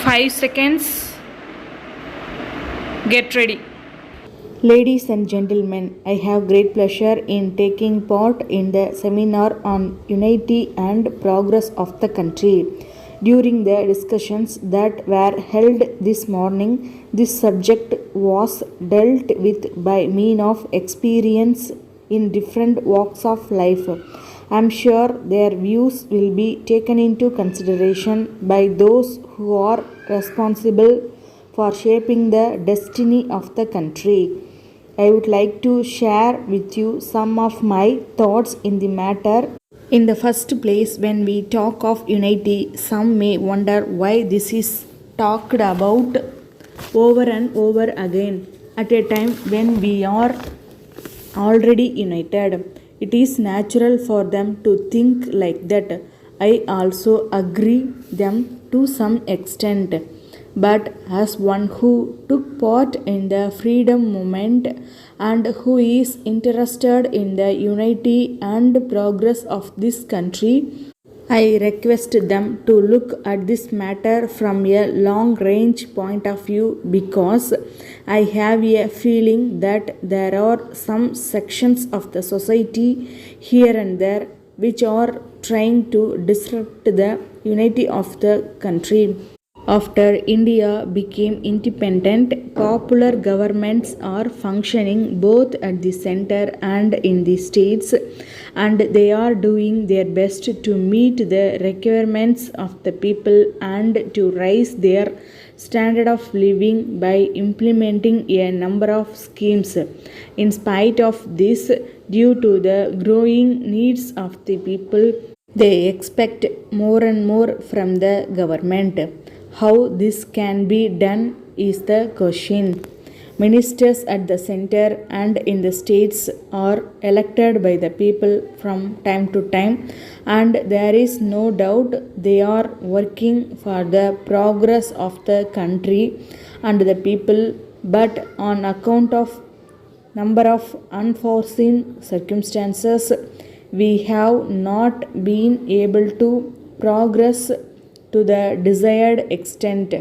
5 seconds. Get ready. Ladies and gentlemen, I have great pleasure in taking part in the seminar on unity and progress of the country. During the discussions that were held this morning, this subject was dealt with by means of experience in different walks of life. I am sure their views will be taken into consideration by those who are responsible for shaping the destiny of the country. I would like to share with you some of my thoughts in the matter. In the first place, when we talk of unity, some may wonder why this is talked about over and over again at a time when we are already united. It is natural for them to think like that. I also agree them to some extent. But as one who took part in the freedom movement and who is interested in the unity and progress of this country, I request them to look at this matter from a long range point of view because I have a feeling that there are some sections of the society here and there which are trying to disrupt the unity of the country. After India became independent, popular governments are functioning both at the center and in the states, and they are doing their best to meet the requirements of the people and to raise their standard of living by implementing a number of schemes. In spite of this, due to the growing needs of the people, they expect more and more from the government. How this can be done is the question. Ministers at the center and in the states are elected by the people from time to time, and there is no doubt they are working for the progress of the country and the people, but on account of number of unforeseen circumstances, we have not been able to progress to the desired extent.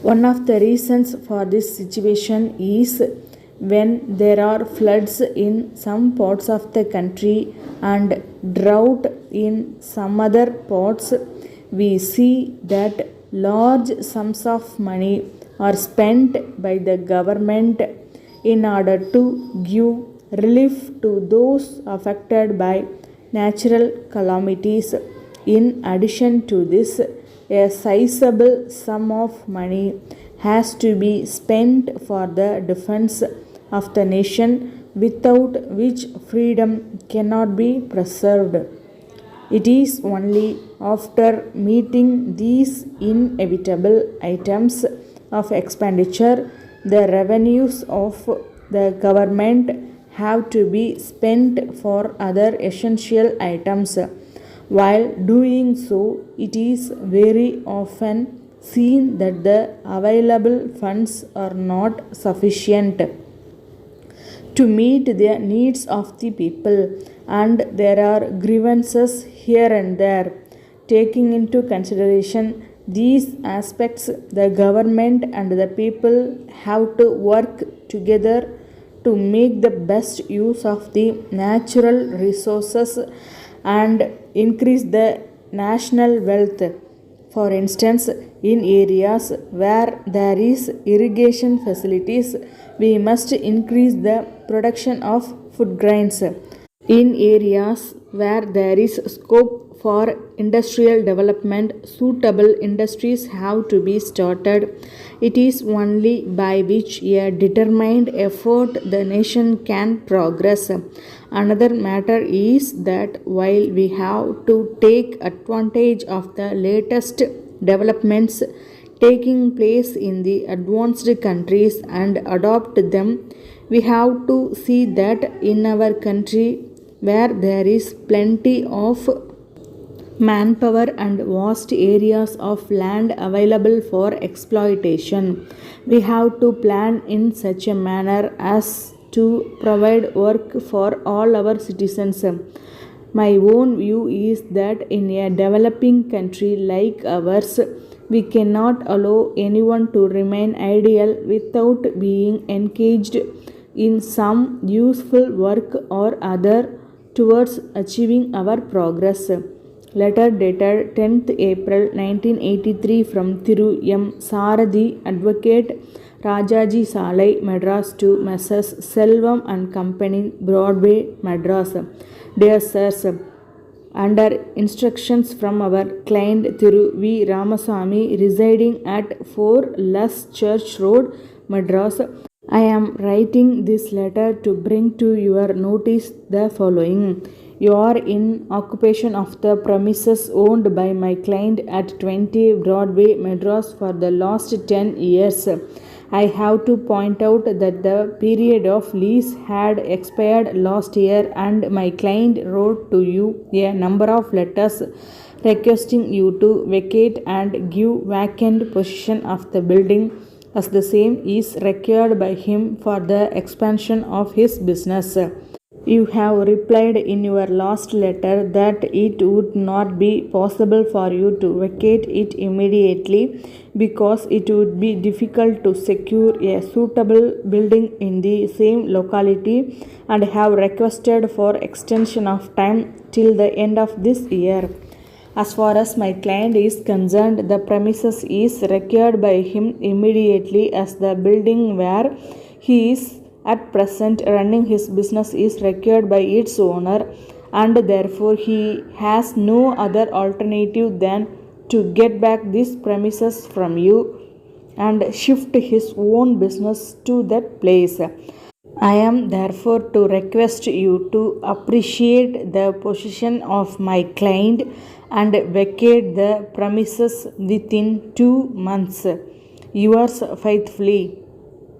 One of the reasons for this situation is when there are floods in some parts of the country and drought in some other parts, we see that large sums of money are spent by the government in order to give relief to those affected by natural calamities. In addition to this, a sizable sum of money has to be spent for the defense of the nation, without which freedom cannot be preserved. It is only after meeting these inevitable items of expenditure the revenues of the government have to be spent for other essential items. While doing so, it is very often seen that the available funds are not sufficient to meet the needs of the people, and there are grievances here and there. Taking into consideration these aspects, the government and the people have to work together to make the best use of the natural resources and increase the national wealth. For instance, in areas where there is irrigation facilities, we must increase the production of food grains. In areas where there is scope for industrial development, suitable industries have to be started. It is only by which a determined effort the nation can progress. Another matter is that while we have to take advantage of the latest developments taking place in the advanced countries and adopt them, we have to see that in our country, where there is plenty of manpower and vast areas of land available for exploitation, we have to plan in such a manner as to provide work for all our citizens. My own view is that in a developing country like ours, We cannot allow anyone to remain idle without being engaged in some useful work or other towards achieving our progress. Letter dated 10th April 1983 from Thiru M. Sarathi, Advocate, Rajaji Salai, Madras to Messrs. Selvam and Company, Broadway, Madras. Dear Sirs, under instructions from our client Thiru V. Ramasamy, residing at 4 Less Church Road, Madras, I am writing this letter to bring to your notice the following. You are in occupation of the premises owned by my client at 20 Broadway, Madras for the last 10 years. I have to point out that the period of lease had expired last year and my client wrote to you a number of letters requesting you to vacate and give vacant possession of the building, as the same is required by him for the expansion of his business. You have replied in your last letter that it would not be possible for you to vacate it immediately because it would be difficult to secure a suitable building in the same locality, and have requested for extension of time till the end of this year. As far as my client is concerned, the premises is required by him immediately, as the building where he is at present running his business is required by its owner, and therefore he has no other alternative than to get back these premises from you and shift his own business to that place. I am therefore to request you to appreciate the position of my client and vacate the premises within 2 months. Yours faithfully,